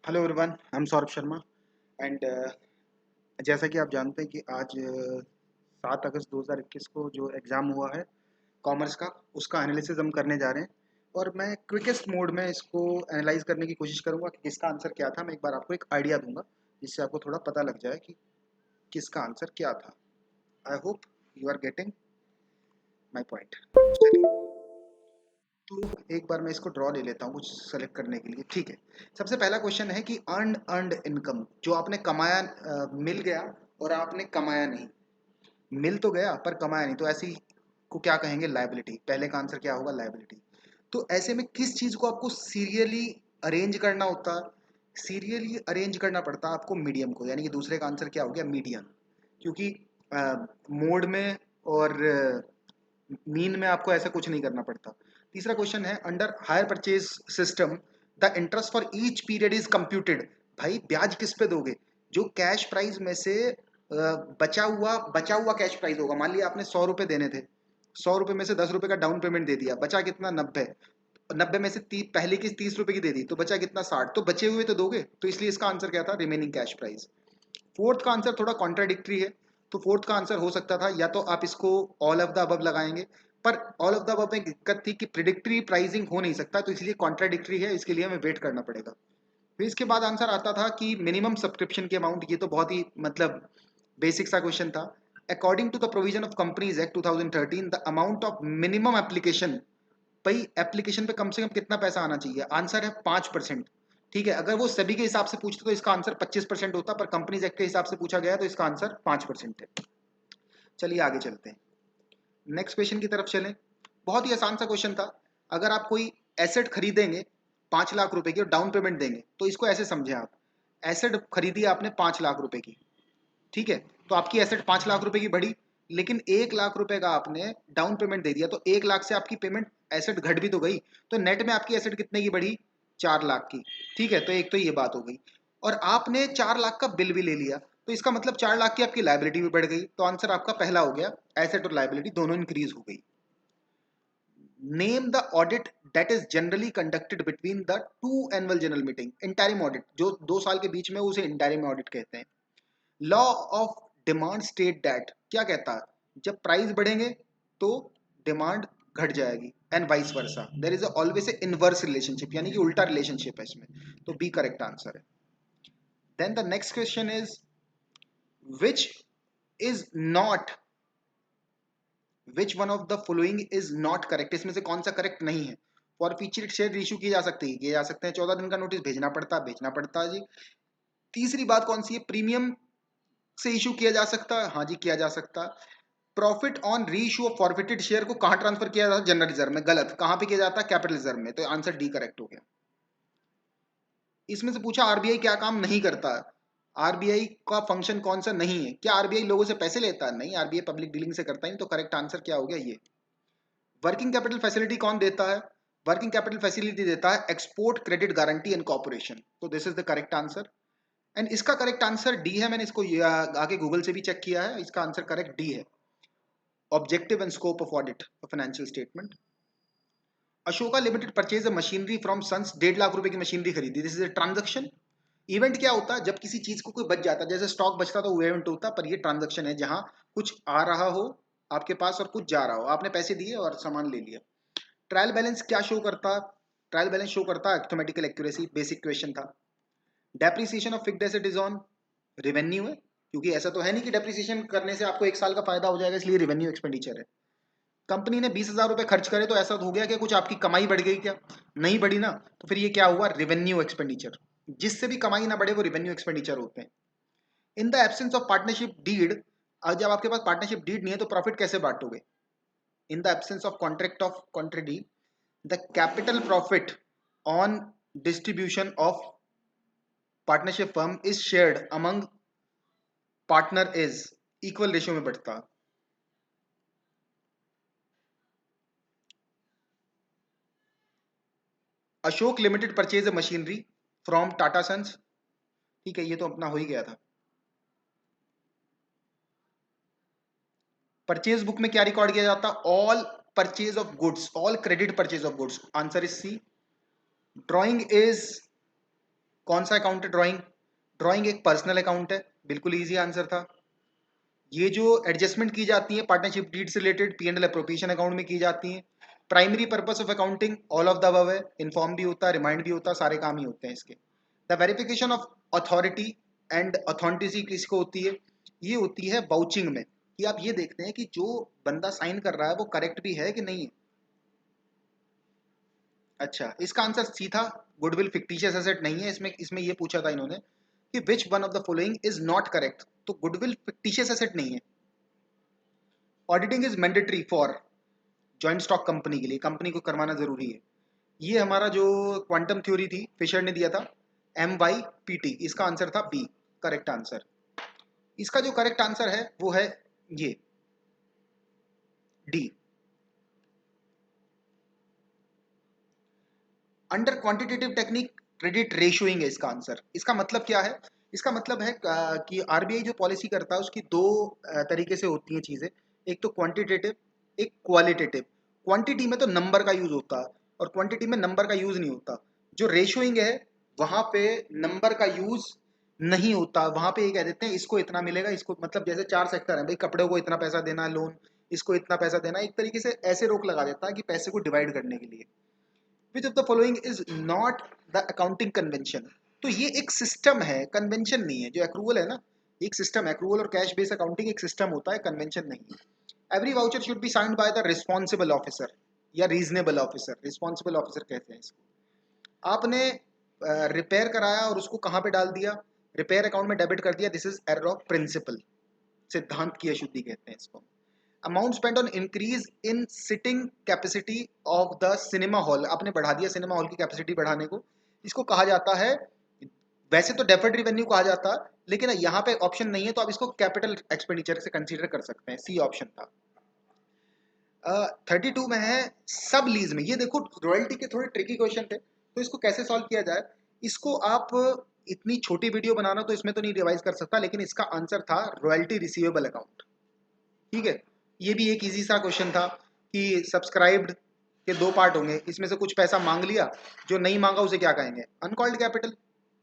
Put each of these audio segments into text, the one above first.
Hello everyone, I am Saurabh Sharma and जैसा कि आप जानते हैं कि आज 7 अगस्त 2021 को जो एग्ज़ाम हुआ है कॉमर्स का, उसका एनालिसिस हम करने जा रहे हैं। और मैं क्विकेस्ट मोड में इसको एनालाइज करने की कोशिश करूंगा कि किसका आंसर क्या था। मैं एक बार आपको एक आइडिया दूंगा जिससे आपको थोड़ा पता लग जाए कि किसका आंसर क्या था। I hope you are getting my point. तो एक बार मैं इसको ड्रॉ ले लेता हूँ कुछ सेलेक्ट करने के लिए। ठीक है, सबसे पहला क्वेश्चन है कि अर्नड इनकम, जो आपने कमाया, मिल गया और आपने कमाया नहीं। मिल तो गया पर कमाया नहीं, तो ऐसी को क्या कहेंगे? लायबिलिटी। पहले का आंसर क्या होगा? लायबिलिटी। तो ऐसे में किस चीज को आपको सीरियली अरेंज करना होता है? सीरियली अरेंज करना पड़ता है आपको मीडियम को, यानी कि दूसरे का आंसर क्या हो गया? मीडियम। क्योंकि मोड में और मीन में आपको ऐसा कुछ नहीं करना पड़ता। तीसरा क्वेश्चन है, under hire purchase system the interest for each period is computed. भाई ब्याज किस पे दोगे? जो कैश प्राइस में से बचा हुआ कैश प्राइस होगा। मान लिया आपने 100 रुपए देने थे, 100 रुपए में से 10 रुपए का डाउन पेमेंट दे दिया, बचा कितना? 90। 90 में से पहले की 30 रुपए की दे दी, तो बचा कितना? 60। तो बचे हुए तो दोगे, तो इसलिए इसका आंसर क्या था? Remaining cash price. फोर्थ का आंसर थोड़ा कॉन्ट्राडिक्टरी है, तो फोर्थ का आंसर हो सकता था या तो आप इसको ऑल ऑफ द अबव लगाएंगे, पर ऑल ऑफ द अबव में दिक्कत थी कि प्रिडिक्टरी प्राइसिंग हो नहीं सकता, तो इसलिए कॉन्ट्राडिक्टरी है, इसके लिए हमें वेट करना पड़ेगा। फिर इसके बाद आंसर आता था कि मिनिमम सब्सक्रिप्शन की अमाउंट। ये तो बहुत ही मतलब बेसिक सा क्वेश्चन था। According to the provision of companies act 2013 the amount of minimum application. भाई एप्लीकेशन पे कम से कम कितना पैसा आना चाहिए? आंसर है 5%। ठीक है, अगर वो सभी के हिसाब से पूछते तो इसका आंसर 25% होता, पर कंपनीज एक्ट के हिसाब से पूछा गया तो इसका आंसर 5% है। चलिए आगे चलते हैं, नेक्स्ट क्वेश्चन की तरफ चलें। बहुत ही आसान सा क्वेश्चन था। अगर आप कोई एसेट खरीदेंगे 5 लाख रुपए की और डाउन पेमेंट देंगे, तो इसको ऐसे समझे आप, एसेट खरीदी आपने 5 लाख रुपए की, ठीक है, तो आपकी एसेट 5 लाख रुपए की बढ़ी, लेकिन 1 लाख रुपए का आपने डाउन पेमेंट दे दिया, तो 1 लाख से आपकी पेमेंट एसेट घट भी तो गई, तो नेट में आपकी एसेट कितने की बढ़ी? 4 लाख की। ठीक है, तो एक तो ये बात हो गई। और आपने 4 लाख का बिल भी ले लिया, तो इसका मतलब 4 लाख की आपकी लाइबिलिटी भी बढ़ गई। तो आंसर आपका पहला हो गया, एसेट और लाइबिलिटी दोनों इंक्रीज हो गई। Name the audit that is generally conducted between the two annual general meeting. Interim audit, जो 2 साल के बीच में, उसे इंटरिम ऑडिट कहते हैं। Law of demand state that, क्या कहता है? जब प्राइस बढ़ेंगे तो डिमांड घट जाएगी, and vice versa. There is always a inverse relationship, यानी कि उल्टा रिलेशनशिप है इसमें। तो बी करेक्ट आंसर है। Then the next question is which is not which one of the following is not correct. इसमें से कौन सा करेक्ट नहीं है? फॉर फीचर शेयर इशू किए जा सकते हैं, किए जा सकते हैं। 14 दिन का नोटिस भेजना पड़ता है जी। तीसरी बात कौन सी है? प्रीमियम से इशू किया जा सकता है, हाँ जी किया जा सकता है। प्रॉफिट ऑन री इशू ऑफ फॉरफिटेड शेयर को कहां ट्रांसफर किया जाता है? जनरल रिजर्व में। गलत, कहां पे किया जाता है? कैपिटल रिजर्व में। तो आंसर डी करेक्ट हो गया। इसमें से पूछा आरबीआई क्या काम नहीं करता है। आरबीआई का फंक्शन कौन सा नहीं है? क्या आरबीआई लोगों से पैसे लेता है? नहीं, आरबीआई पब्लिक डीलिंग से करता ही नहीं। तो करेक्ट आंसर क्या हो गया? ये। वर्किंग कैपिटल फैसिलिटी कौन देता है? वर्किंग कैपिटल फैसिलिटी देता है export credit guarantee and corporation. तो this is the correct answer, and इसका करेक्ट आंसर डी है। मैंने इसको आगे गूगल से भी चेक किया है, इसका आंसर करेक्ट डी है। Objective and scope of audit of financial statement. Ashoka limited purchase machinery from sons. 1.5 lakh रुपए की मशीनरी खरीदी, this is a transaction. Event क्या होता है? जब किसी चीज को कोई बच जाता है, जैसे स्टॉक बचता तो वो इवेंट होता, पर ये ट्रांजेक्शन है जहां कुछ आ रहा हो आपके पास और कुछ जा रहा हो। आपने पैसे दिए और सामान ले लिया। ट्रायल बैलेंस क्या शो करता है? ट्रायल बैलेंस शो करता है अर्थमेटिकल एक्यूरेसी। बेसिक क्वेश्चन था। Depreciation of fixed asset is on revenue है, क्योंकि ऐसा तो है नहीं कि डेप्रिसिएशन करने से आपको 1 साल का फायदा हो जाएगा, इसलिए रेवेन्यू एक्सपेंडिचर है। कंपनी ने 20,000 रुपए खर्च करे, तो ऐसा हो गया कि कुछ आपकी कमाई बढ़ गई क्या? नहीं बढ़ी ना, तो फिर ये क्या हुआ? Revenue expenditure. जिससे भी कमाई ना बढ़े वो रेवेन्यू एक्सपेंडिचर होते हैं। In the absence of partnership deed, जब आपके पास पार्टनरशिप डीड नहीं है तो प्रॉफिट कैसे बांटोगे? In the absence of contract deed the capital profit on distribution of partnership firm is shared among partner is equal ratio में बढ़ता। Ashok limited purchase machinery from Tata sons. ठीक है, ये तो अपना हो ही गया था। परचेज बुक में क्या रिकॉर्ड किया जाता? All purchase of goods, all credit purchase of goods. Answer is C. Drawing is कौन सा अकाउंट है? ड्राइंग। ड्राइंग एक पर्सनल अकाउंट है, बिल्कुल इजी आंसर था। ये जो एडजस्टमेंट की जाती है पार्टनरशिप डीड से related P and L appropriation account में की जाती है। Primary purpose of accounting all of the above है, इन्फॉर्म भी होता है, रिमाइंड भी होता है, सारे काम ही होते हैं इसके। The verification of authority and authority किसको होती है? ये होती है वाउचिंग में, कि आप ये देखते हैं कि जो बंदा साइन कर रहा है वो करेक्ट भी है कि नहीं है। अच्छा, इसका आंसर सी था। गुडविल फिक्टिशियस एसेट नहीं है, इसमें इसमें ये पूछा था इन्होंने कि which one of the following is not correct, तो गुडविल फिक्टिशियस एसेट नहीं है। Auditing is mandatory for joint stock company के लिए, कंपनी को करवाना जरूरी है। ये हमारा जो क्वांटम थ्योरी थी फिशर ने दिया था, MYPT, इसका आंसर था बी, करेक्ट आंसर। इसका जो करेक्ट आंसर है वो है ये D. Under quantitative technique credit rationing है इसका आंसर। इसका मतलब क्या है? इसका मतलब है कि आरबीआई जो पॉलिसी करता है उसकी दो तरीके से होती हैं चीजें, एक तो क्वांटिटेटिव, एक क्वालिटेटिव। क्वांटिटी में तो नंबर का यूज होता है और क्वांटिटी में नंबर का यूज नहीं होता। जो रेशियोइंग है वहां पे नंबर का यूज नहीं होता, वहां पे ये कह देते हैं इसको इतना मिलेगा, इसको, मतलब जैसे 4 सेक्टर है भाई, कपड़े को इतना पैसा देना है लोन, इसको इतना पैसा देना, एक तरीके से ऐसे रोक लगा देता है कि पैसे को डिवाइड करने के लिए। विच of the following is not the accounting convention? तो ये एक सिस्टम है, कन्वेंशन नहीं है। जो एक्रूवल है ना, एक सिस्टम है। एक्रूवल और कैश बेस्ड अकाउंटिंग एक सिस्टम होता है, कन्वेंशन नहीं है। Every voucher should be signed by the responsible officer या रीजनेबल ऑफिसर, रिस्पॉन्सिबल ऑफिसर कहते हैं इसको। आपने रिपेयर कराया और उसको कहाँ पे डाल दिया? रिपेयर अकाउंट में डेबिट कर दिया, this is error of principle, सिद्धांत की अशुद्धि कहते हैं इसको। Amount spend on increase in sitting capacity of the cinema hall, आपने बढ़ा दिया सिनेमा हॉल की कैपेसिटी बढ़ाने को, इसको कहा जाता है, वैसे तो डेफर्ड रिवेन्यू कहा जाता है, लेकिन यहाँ पे ऑप्शन नहीं है तो आप इसको कैपिटल एक्सपेंडिचर से कंसीडर कर सकते हैं, सी ऑप्शन था। 32 में है सब लीज में। ये देखो रॉयल्टी के थोड़े ट्रिकी क्वेश्चन थे, तो इसको कैसे सॉल्व किया जाए? इसको आप, इतनी छोटी वीडियो बनाना तो इसमें तो नहीं रिवाइज कर सकता, लेकिन इसका आंसर था रॉयल्टी रिसीवेबल अकाउंट। ठीक है, ये भी एक इजी सा क्वेश्चन था कि सब्सक्राइब्ड के 2 पार्ट होंगे, इसमें से कुछ पैसा मांग लिया, जो नहीं मांगा उसे क्या कहेंगे? Uncalled capital.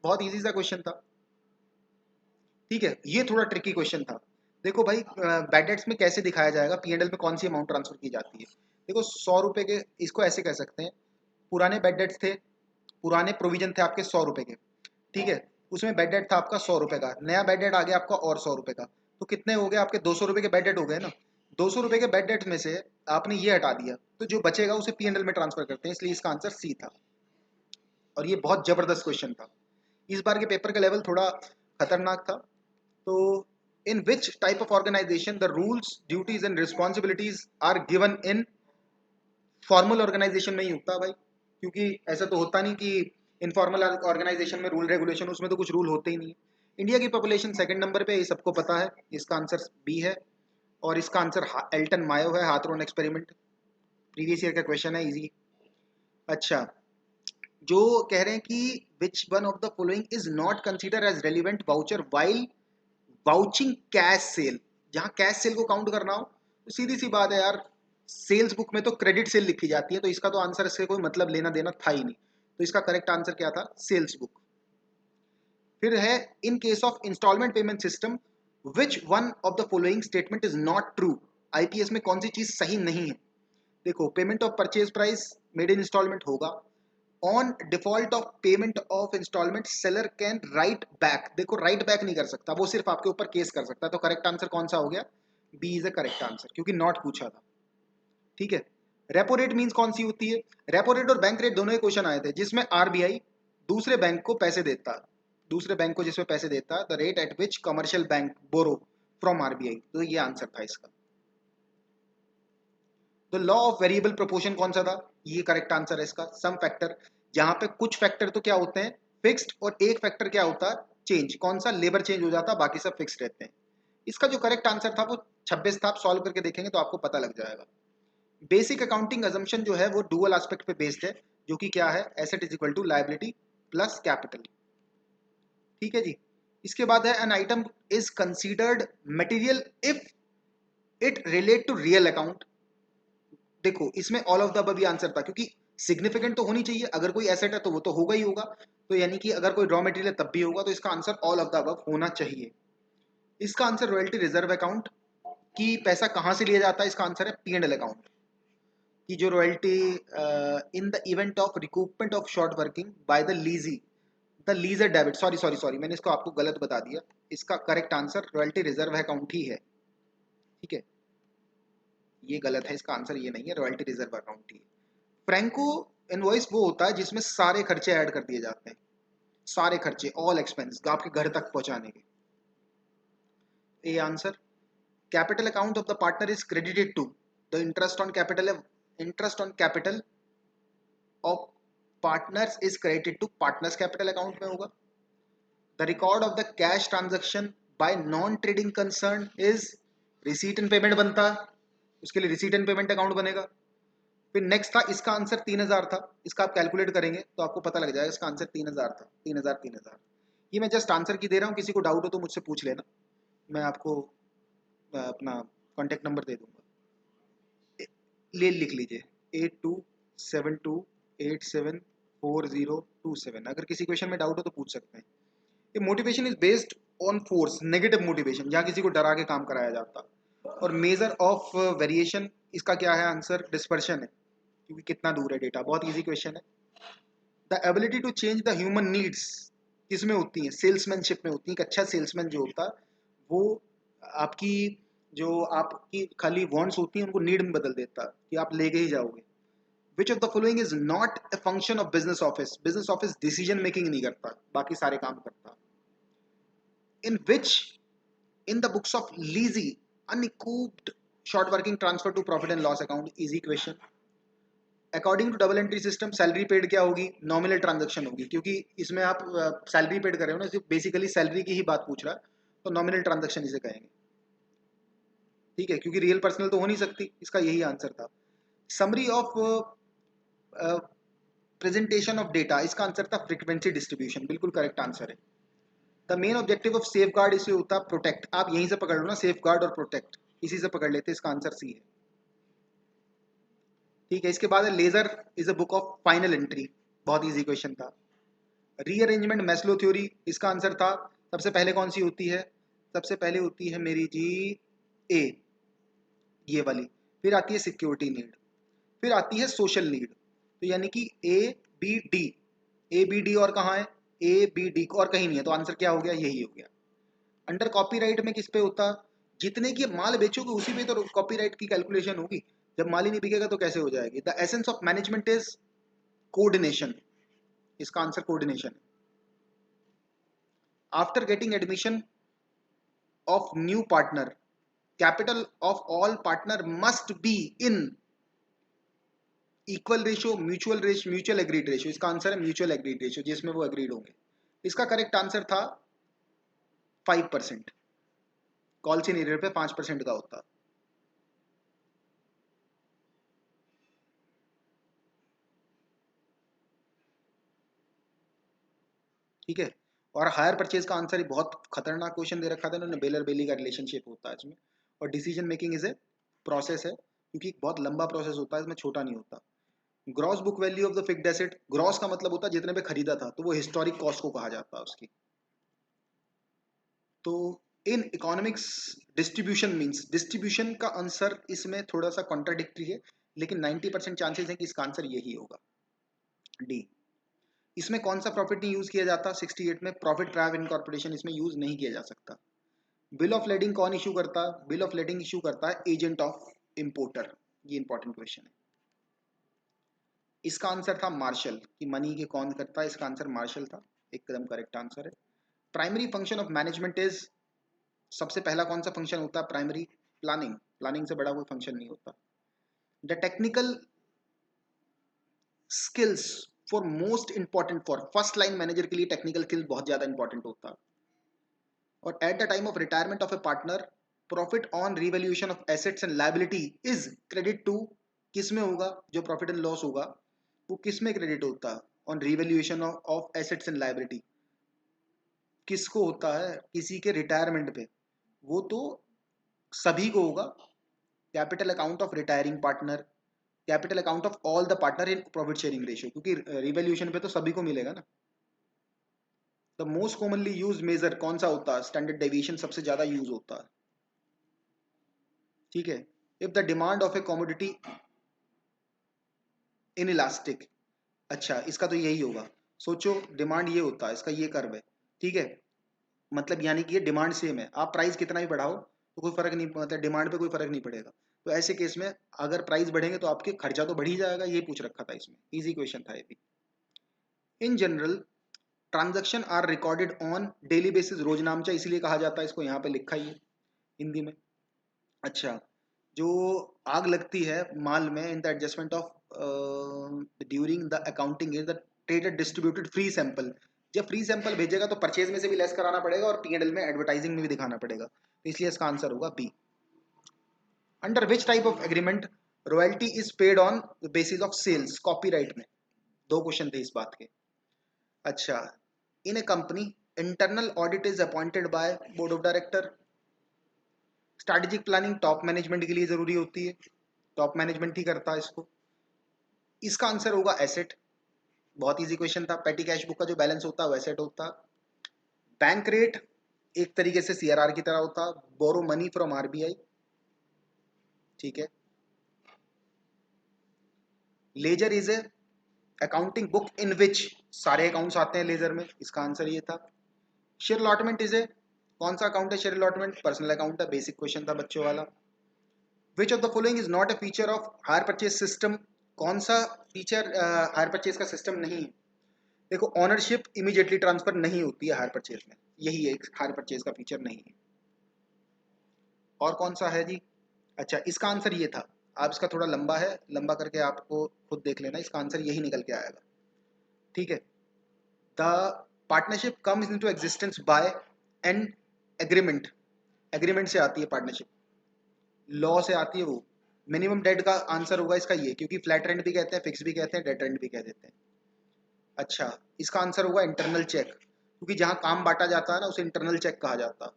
बहुत इजी सा क्वेश्चन था। ठीक है, ये थोड़ा ट्रिकी क्वेश्चन था। देखो भाई, बैड डेट्स में कैसे दिखाया जाएगा, पीएनएल में कौन सी अमाउंट ट्रांसफर की जाती है? देखो 100 रुपए के, इसको ऐसे कह सकते हैं, पुराने बैड डेट्स थे, पुराने प्रोविजन थे आपके 100 रुपए के, ठीक है, उसमें बैड डेट था आपका 100 रुपए का, नया बैड डेट आ गया आपका और 100 रुपए का, तो कितने हो गए आपके? 200 रुपए के बैड डेट हो गए ना। 200 रुपए के बैड डेट में से आपने ये हटा दिया, तो जो बचेगा उसे पीएनएल में ट्रांसफर करते हैं, इसलिए इसका आंसर सी था। और ये बहुत जबरदस्त क्वेश्चन था। इस बार के पेपर का लेवल थोड़ा खतरनाक था। तो in which type of organization the rules duties and responsibilities are given in formal organization में ही होता है भाई, क्योंकि ऐसा तो होता नहीं कि इनफॉर्मल ऑर्गेनाइजेशन में रूल रेगुलेशन, उसमें तो कुछ रूल होते ही नहीं है। इंडिया की पॉपुलेशन सेकंड नंबर पे, ये सबको पता है, इसका आंसर बी है। और इसका आंसर एल्टन मायो है, हाथरॉन एक्सपेरिमेंट, प्रीवियस ईयर का क्वेश्चन है, इजी। अच्छा, जो कह रहे हैं कि which one of the following is not consider as relevant voucher while vouching cash sale, जहां कैश सेल को काउंट करना हो तो सीधी सी बात है यार, सेल्स बुक में तो क्रेडिट सेल लिखी जाती है, तो इसका तो आंसर इससे कोई मतलब लेना देना था ही नहीं, तो इसका करेक्ट आंसर क्या था? Sales book. फिर है in case of instalment payment system which one of the following statement is not true? IPS में कौन सी चीज सही नहीं है? देखो, payment of purchase price made in instalment होगा। On default of payment of instalment seller can write back, देखो राइट बैक नहीं कर सकता, वो सिर्फ आपके ऊपर केस कर सकता है, तो करेक्ट आंसर कौन सा हो गया? B is the correct answer, क्योंकि नॉट पूछा था। ठीक है, रेपो रेट मींस कौन सी होती है? रेपो रेट और बैंक रेट दोनों ही क्वेश्चन आए थे, जिसमें आरबीआई दूसरे बैंक को पैसे देता है, दूसरे बैंक को जिसमें पैसे देता है, the rate at which commercial bank borrow from RBI, तो ये आंसर था इसका। तो लॉ ऑफ वेरिएबल प्रोपोर्शन कौन सा था? ये करेक्ट आंसर है इसका। सम फैक्टर, जहां पे कुछ फैक्टर तो क्या होते हैं? फिक्स्ड, और एक फैक्टर क्या होता है? चेंज। कौन सा? लेबर चेंज हो जाता है, बाकी सब फिक्स्ड रहते हैं। इसका जो करेक्ट आंसर था वो 26 था, आप सॉल्व करके देखेंगे तो आपको पता लग जाएगा। बेसिक अकाउंटिंग अजम्पशन जो है वो डुअल एस्पेक्ट पे बेस्ड है, जो कि क्या है? Asset is equal to liability plus capital. ठीक है जी। इसके बाद है an item is considered material if it relate to real account. देखो इसमें all of the above answer था, क्योंकि सिग्निफिकेंट तो होनी चाहिए, अगर कोई एसेट है तो वो तो होगा ही होगा। तो यानी कि अगर कोई रॉ मटेरियल तब भी होगा तो इसका answer all of the above होना चाहिए। इसका आंसर रॉयल्टी रिजर्व अकाउंट की पैसा कहाँ से लिया जाता है, इसका आंसर है P&L अकाउंट की जो royalty in the event of recoupment of short working by the lessor debit, sorry sorry sorry मैंने इसको आपको गलत बता दिया। इसका correct answer royalty reserve account ही है, ठीक है, ये गलत है, इसका आंसर ये नहीं है, रॉयल्टी रिजर्व अकाउंट ही है। फ्रैंको इनवॉइस वो होता है जिसमें सारे खर्चे ऐड कर दिए जाते हैं, सारे खर्चे, ऑल एक्सपेंस आपके घर तक पहुंचाने के। A answer. Capital account of the partner is credited to the interest on capital of partners is credited to partners capital account में होगा। The record of the cash transaction by non trading concern is receipt and payment बनता है, उसके लिए receipt and payment account बनेगा। फिर next था, इसका आंसर 3000 था, इसका आप कैलकुलेट करेंगे तो आपको पता लग जाएगा इसका आंसर 3000 था, 3000। ये मैं जस्ट आंसर की दे रहा हूँ, किसी को डाउट हो तो मुझसे पूछ लेना, मैं आपको अपना कॉन्टेक्ट नंबर दे दूंगा, ले लिख लीजिए 8272874027। अगर किसी क्वेश्चन में डाउट हो तो पूछ सकते हैं। ये motivation is based on force, negative motivation, जहाँ किसी को डरा के काम कराया जाता। और मेजर ऑफ वेरिएशन इसका क्या है आंसर, डिस्पर्शन है, क्योंकि कितना दूर है डेटा, बहुत इजी क्वेश्चन है। The ability to change the human needs किस में होती है, सेल्समैनशिप में होती है। एक अच्छा सेल्समैन जो होता है वो आपकी जो आपकी खाली वांट्स होती हैं उनको नीड में बदल देता है कि आप लेके ही जाओगे। Which of the following is not a function of business office, business office decision making नहीं करता, बाकी सारे काम करता। In which in the books of lessee unrecouped short working transfer to profit and loss account, easy question. According to double entry system salary paid क्या होगी, nominal transaction होगी, क्योंकि इसमें आप सैलरी पेड कर रहे हो ना, बेसिकली सैलरी की ही बात पूछ रहा है, तो नॉमिनल ट्रांजैक्शन इसे कहेंगे, ठीक है, क्योंकि रियल पर्सनल तो हो नहीं सकती, इसका यही आंसर था। Summary of presentation of data, इसका आंसर था फ्रीक्वेंसी डिस्ट्रीब्यूशन, बिल्कुल करेक्ट आंसर है। The main objective of safe guard इसे होता है प्रोटेक्ट, आप यहीं से पकड़ लो ना, सेफ गार्ड और प्रोटेक्ट, इसी से पकड़ लेते, इसका आंसर सी है, ठीक है। इसके बाद ledger is a book of final entry, बहुत इजी क्वेश्चन था। रीअरेंजमेंट मैस्लो थ्योरी, इसका आंसर था, सबसे पहले कौन सी होती है, सबसे पहले होती है मेरी जी ए, ये वाली, फिर आती है सिक्योरिटी नीड, फिर आती है सोशल नीड, तो यानी कि ए बी डी और कहाँ है, ए बी डी और कहीं नहीं है, तो आंसर क्या हो गया, यही हो गया। अंडर कॉपीराइट में किस पे होता, जितने की माल बेचोगे उसी पे तो कॉपीराइट की कैलकुलेशन होगी, जब माल ही नहीं बिकेगा तो कैसे हो जाएगी। The essence of management is coordination, इसका आंसर कोऑर्डिनेशन है। After getting admission of new partner, capital of all partner must be in equal ratio, mutual agreed ratio, इसका आंसर है म्यूचुअल एग्रीड रेशियो, जिसमें वो एग्रीड होंगे। इसका correct answer था 5%, call सी needed पे 5% का होता, ठीक है। और हायर परचेज का आंसर ही बहुत खतरनाक क्वेश्चन दे रखा था इन्होंने, बेलर बेली का रिलेशनशिप होता है इसमें, और decision making is a process है, क्योंकि बहुत लंबा प्रोसेस होता है, इसमें छोटा नहीं होता। Gross book value of the fixed asset, gross का मतलब होता है जितने पे खरीदा था, तो वो हिस्टोरिक कॉस्ट को कहा जाता है उसकी। तो in economics distribution means, distribution का आंसर इसमें थोड़ा सा कॉन्ट्राडिक्टरी है, लेकिन 90% चांसेस है कि इसका आंसर यही होगा, डी। इसमें कौन सा प्रॉफिट नहीं यूज किया जाता, 68 में प्रॉफिट ट्रायल इनकॉर्पोरेशन इसमें यूज नहीं किया जा सकता। बिल ऑफ लेडिंग कौन इशू करता है, बिल ऑफ लेडिंग इशू करता है एजेंट ऑफ इंपोर्टर, ये इंपॉर्टेंट क्वेश्चन है। इसका आंसर था मार्शल, कि मनी के कौन करता है, इसका आंसर मार्शल था, एकदम करेक्ट आंसर है। Primary function of management is, सबसे पहला कौन सा फंक्शन होता है, प्राइमरी, प्लानिंग, प्लानिंग से बड़ा कोई फंक्शन नहीं होता। The technical skills for most important for first line manager के लिए टेक्निकल स्किल्स बहुत ज्यादा इंपॉर्टेंट होता है। और at the time of retirement of a partner, profit on revaluation of assets and liability is credit to, किस में होगा, जो प्रॉफिट एंड लॉस होगा वो किस में क्रेडिट होता है, on revaluation of assets and liability, किसको होता है, किसी के रिटायरमेंट पे, वो तो सभी को होगा। Capital account of retiring partner, capital account of all the partner in profit sharing ratio, क्योंकि रिवैल्यूएशन पे तो सभी को मिलेगा ना। The most commonly use major कौन सा होता है, स्टैंडर्ड डेविएशन सबसे ज्यादा यूज होता है, ठीक है। If the demand of A commodity in elastic, अच्छा इसका तो यही होगा, सोचो डिमांड ये होता है, इसका ये कर्व है, ठीक है, मतलब यानी कि ये डिमांड सेम है, आप प्राइस कितना भी बढ़ाओ तो कोई फर्क नहीं, मतलब डिमांड पे कोई फर्क नहीं पड़ेगा। तो ऐसे केस में अगर प्राइस बढ़ेंगे तो आपके खर्चा तो बढ़ ही जाएगा, ये पूछ रखा था इसमें, इजी क्वेश्चन था ये भी। In general transaction are recorded on daily basis, रोज नामचा इसलिए कहा जाता है, इसको यहाँ पे लिखा ही है हिंदी में। अच्छा, जो आग लगती है माल में in the adjustment of during the accounting is the traded distributed free sample, जब फ्री सैंपल भेजेगा तो परचेज में से भी लेस कराना पड़ेगा और पीएनएल में एडवर्टाइजिंग में भी दिखाना पड़ेगा, तो इसलिए इसका आंसर होगा B. Under which type of agreement royalty is paid on the basis of sales, copyright में, दो क्वेश्चन थे इस बात के। अच्छा, in a company internal audit is appointed by board of director, strategic planning top management के लिए जरूरी होती है, टॉप मैनेजमेंट ही करता है इसको, इसका आंसर होगा एसेट, बहुत इजी क्वेश्चन था, पेटी कैश बुक का जो बैलेंस होता है वो एसेट होता। बैंक रेट एक तरीके से सीआरआर की तरह होता, बोरो मनी फ्रॉम आरबीआई, ठीक है। Ledger is a accounting book in which, सारे अकाउंट्स आते हैं लेजर में, इसका आंसर ये था। शेयर अलॉटमेंट इज ए, कौन सा अकाउंट है शेयर अलॉटमेंट, पर्सनल अकाउंट है, बेसिक क्वेश्चन था बच्चों वाला। विच of the following is not A feature of hire purchase system, कौन सा फीचर हायर परचेज का सिस्टम नहीं है। देखो ऑनरशिप इमीडिएटली ट्रांसफर नहीं होती है हायर परचेज में, यही एक हायर परचेज का फीचर नहीं है। और कौन सा है जी, अच्छा इसका आंसर ये था, आप इसका थोड़ा लंबा है, लंबा करके आपको खुद देख लेना, इसका आंसर यही निकल के आएगा, ठीक है। The partnership comes into existence by an agreement, agreement से आती है पार्टनरशिप, लॉ से आती है वो। मिनिमम डेट का आंसर होगा इसका ये, क्योंकि फ्लैट रेंट भी कहते हैं, फिक्स भी कहते हैं, डेट रेंट भी कह देते हैं। अच्छा, इसका आंसर होगा इंटरनल चेक, क्योंकि जहां काम बांटा जाता है ना उसे इंटरनल चेक कहा जाता है।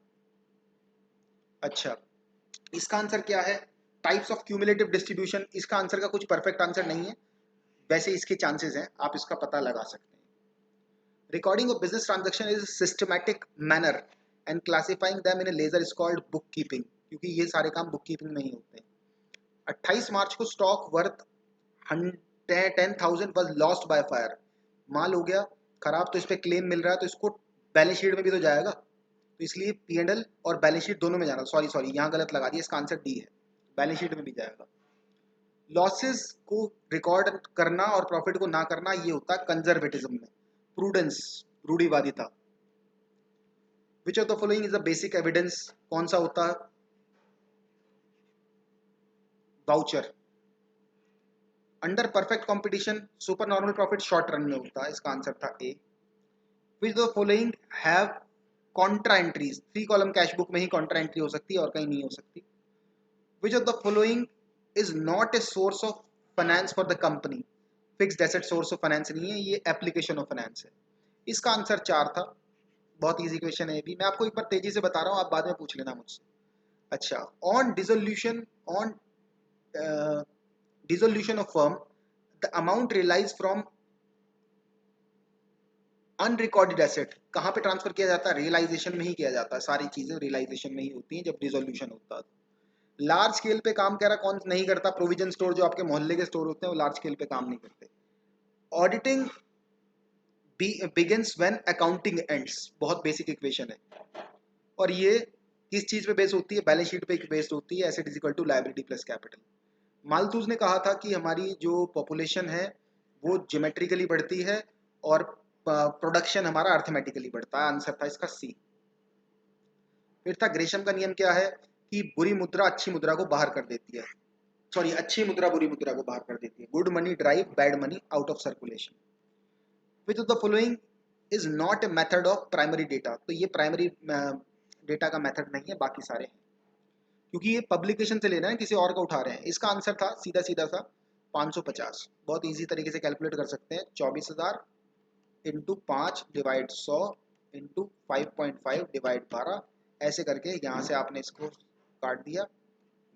अच्छा, इसका आंसर क्या है, टाइप्स ऑफ क्यूमुलेटिव डिस्ट्रीब्यूशन, इसका आंसर का कुछ परफेक्ट आंसर नहीं है, वैसे इसके चांसेस हैं, आप इसका पता लगा सकते हैं। Recording of business transaction is systematic manner and classifying them in a ledger is called book keeping, क्योंकि ये सारे काम बुक कीपिंग में ही होते हैं। 28 मार्च को stock worth 10,000 was lost by fire, माल हो गया खराब तो इस पर क्लेम मिल रहा है, तो इसको बैलेंस शीट में भी तो जाएगा, तो इसलिए पीएनएल और बैलेंस शीट दोनों में जाना, सॉरी सॉरी यहाँ गलत लगा दिया, इसका आंसर डी है, बैलेंस शीट में भी जाएगा। लॉसेस को रिकॉर्ड करना और प्रॉफिट को ना करना ये होता है कंजर्वेटिज्म में, प्रूडेंस, रूढ़िवादिता। Which of the following is the basic evidence, कौन सा होता है, voucher. Under perfect competition super normal profit short run में होता है, इसका आंसर था A. Which the following have contra entries, 3 column cash book में ही कॉन्ट्रा एंट्री हो सकती है और कहीं नहीं हो सकती। विच of the following is not a source of finance for the company, fixed asset source of finance नहीं है, ये एप्लीकेशन ऑफ फाइनेंस है, इसका आंसर 4 था। बहुत इजी क्वेश्चन है भी, मैं आपको एक बार तेजी से बता रहा हूँ, आप बाद में पूछ लेना मुझसे। अच्छा, on dissolution, on dissolution of firm the amount realise from unrecorded asset कहाँ पे ट्रांसफर किया जाता है, रियलाइजेशन में ही किया जाता है, सारी चीजें रियलाइजेशन में ही होती हैं जब डिसोल्यूशन होता है। लार्ज स्केल पे काम कह रहा कौन नहीं करता, प्रोविजन स्टोर, जो आपके मोहल्ले के स्टोर होते हैं वो लार्ज स्केल पे काम नहीं करते। Auditing begins when accounting ends, बहुत बेसिक इक्वेशन है, और ये किस चीज पे बेस होती है, बैलेंस शीट पे बेस्ड होती है, asset is equal to liability plus capital. Malthus ने कहा था कि हमारी जो पॉपुलेशन है वो ज्योमेट्रिकली बढ़ती है और प्रोडक्शन हमारा अर्थमेटिकली बढ़ता है, आंसर था इसका सी। फिर था ग्रेशम का नियम क्या है, कि बुरी मुद्रा अच्छी मुद्रा को बाहर कर देती है, सॉरी अच्छी मुद्रा बुरी मुद्रा को बाहर कर देती है, good money drive bad money out of circulation. Which of the following is not a method of primary data, तो ये प्राइमरी डेटा का मेथड नहीं है, बाकी सारे हैं, क्योंकि ये पब्लिकेशन से ले रहे हैं, किसी और का उठा रहे हैं। इसका आंसर था सीधा सीधा सा 550, बहुत इजी तरीके से कैलकुलेट कर सकते हैं, 24,000 इंटू 5 डिवाइड 100 इंटू 5.5 डिवाइड 12, ऐसे करके यहाँ से आपने इसको काट दिया,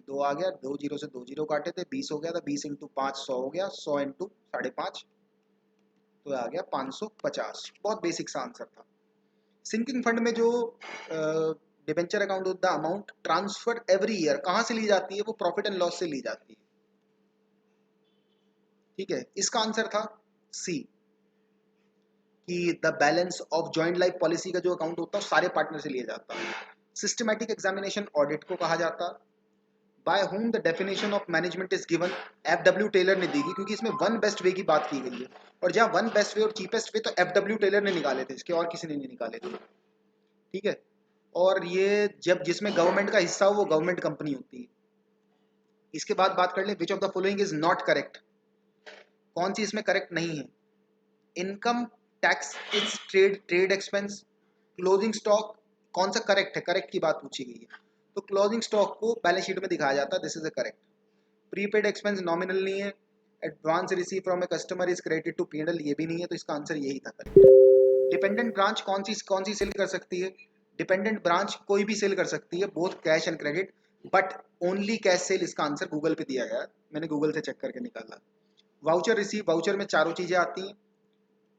2 आ गया, 2 जीरो से 2 जीरो काटे थे, 20 हो गया था, 20 इंटू 5 100 हो गया, 100 इंटू 5.5 तो आ गया 550, बहुत बेसिक सा आंसर था। सिंकिंग फंड में जो डिबेंचर अकाउंट होता है, अमाउंट ट्रांसफर एवरी ईयर कहाँ से ली जाती है? वो प्रॉफिट एंड लॉस से ली जाती है। ठीक है, इसका आंसर था सी, कि the balance of joint life policy का जो अकाउंट होता है सारे पार्टनर से लिया जाता है। सिस्टमैटिक एग्जामिनेशन ऑडिट को कहा जाता है। By whom the definition of management is given, F W Taylor ने दी थी, क्योंकि इसमें वन बेस्ट वे की बात की गई है, और जहाँ वन बेस्ट वे और चीपेस्ट वे तो एफ डब्ल्यू टेलर ने निकाले थे, इसके और किसी ने नहीं निकाले थे। ठीक है, और ये जब जिसमें गवर्नमेंट का हिस्सा हो वो गवर्नमेंट कंपनी होती है। इसके बाद बात कर लें, विच of the following is not correct, कौन सी इसमें करेक्ट नहीं है? Income tax is trade expense, closing stock, कौन सा करेक्ट है? करेक्ट की बात पूछी गई है, तो क्लोजिंग स्टॉक को बैलेंस शीट में दिखाया जाता है, this is a correct. Prepaid expense nominal नहीं है। Advance receive from a customer is credit to PNL, ये भी नहीं है, तो इसका आंसर यही था करेक्ट। डिपेंडेंट ब्रांच कौन सी सेल कर सकती है? डिपेंडेंट ब्रांच कोई भी सेल कर सकती है, both cash and credit, but only cash cell, इसका आंसर गूगल पे दिया गया, मैंने गूगल से चेक करके निकाला। वाउचर रिसीव, वाउचर में चारों चीजें आती हैं,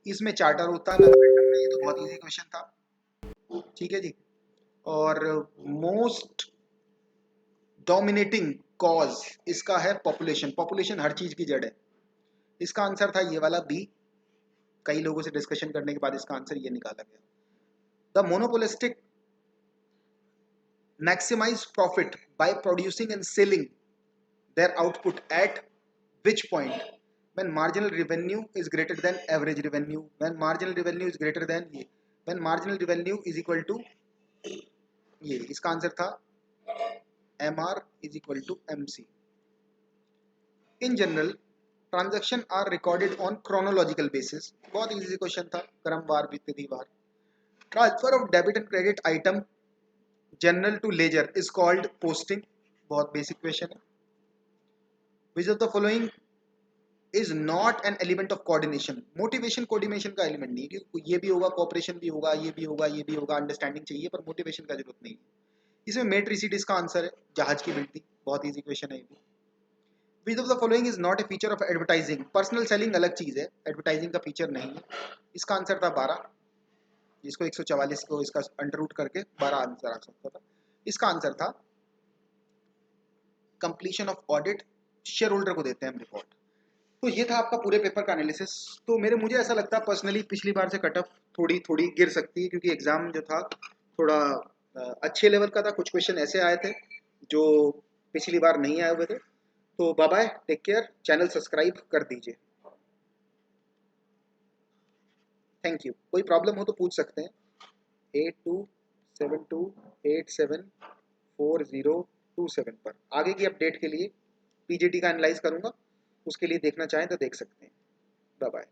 इसमें चार्टर होता है मेमोरेंडम में, ये तो बहुत इजी क्वेश्चन था। ठीक है जी, और मोस्ट डोमिनेटिंग कॉज इसका है पॉपुलेशन, पॉपुलेशन हर चीज की जड़ है, इसका आंसर था ये वाला बी। कई लोगों से डिस्कशन करने के बाद इसका आंसर ये निकाला गया। The monopolistic maximise profit by producing and selling their output at which point? When marginal revenue is greater than average revenue, when marginal revenue is greater than ये, when marginal revenue is equal to ये, इसका answer था MR is equal to MC. In general, transaction are recorded on chronological basis, बहुत easy question था, क्रमवार तिथिवार। Transfer of debit and credit item journal to ledger is called posting, बहुत basic question है। Which of the following is not an element of coordination, motivation coordination का element नहीं है, क्योंकि ये भी होगा, कोऑपरेशन भी होगा, ये भी होगा, ये भी होगा, अंडरस्टैंडिंग चाहिए, पर मोटिवेशन का जरूरत नहीं है। इसमें मेट रिसीट इसका आंसर है, जहाज की बिल्टी, बहुत इजी क्वेश्चन है ये भी। विच of the following is not A feature of advertising, personal selling अलग चीज है, एडवर्टाइजिंग का फीचर नहीं है, इसका आंसर था 12, जिसको 144 को इसका अंडर रूट करके 12 आंसर आ सकता था। इसका आंसर था completion of audit, share holder को देते हैं हम रिपोर्ट। तो ये था आपका पूरे पेपर का एनालिसिस। तो मुझे ऐसा लगता है पर्सनली पिछली बार से कट ऑफ थोड़ी थोड़ी गिर सकती है, क्योंकि एग्जाम जो था थोड़ा अच्छे लेवल का था, कुछ क्वेश्चन ऐसे आए थे जो पिछली बार नहीं आए हुए थे। तो bye bye, take care, channel subscribe कर दीजिए, थैंक यू। कोई प्रॉब्लम हो तो पूछ सकते हैं, 8272874027 पर। आगे की अपडेट के लिए पीजीटी का एनालाइज करूंगा, उसके लिए देखना चाहें तो देख सकते हैं। Bye bye.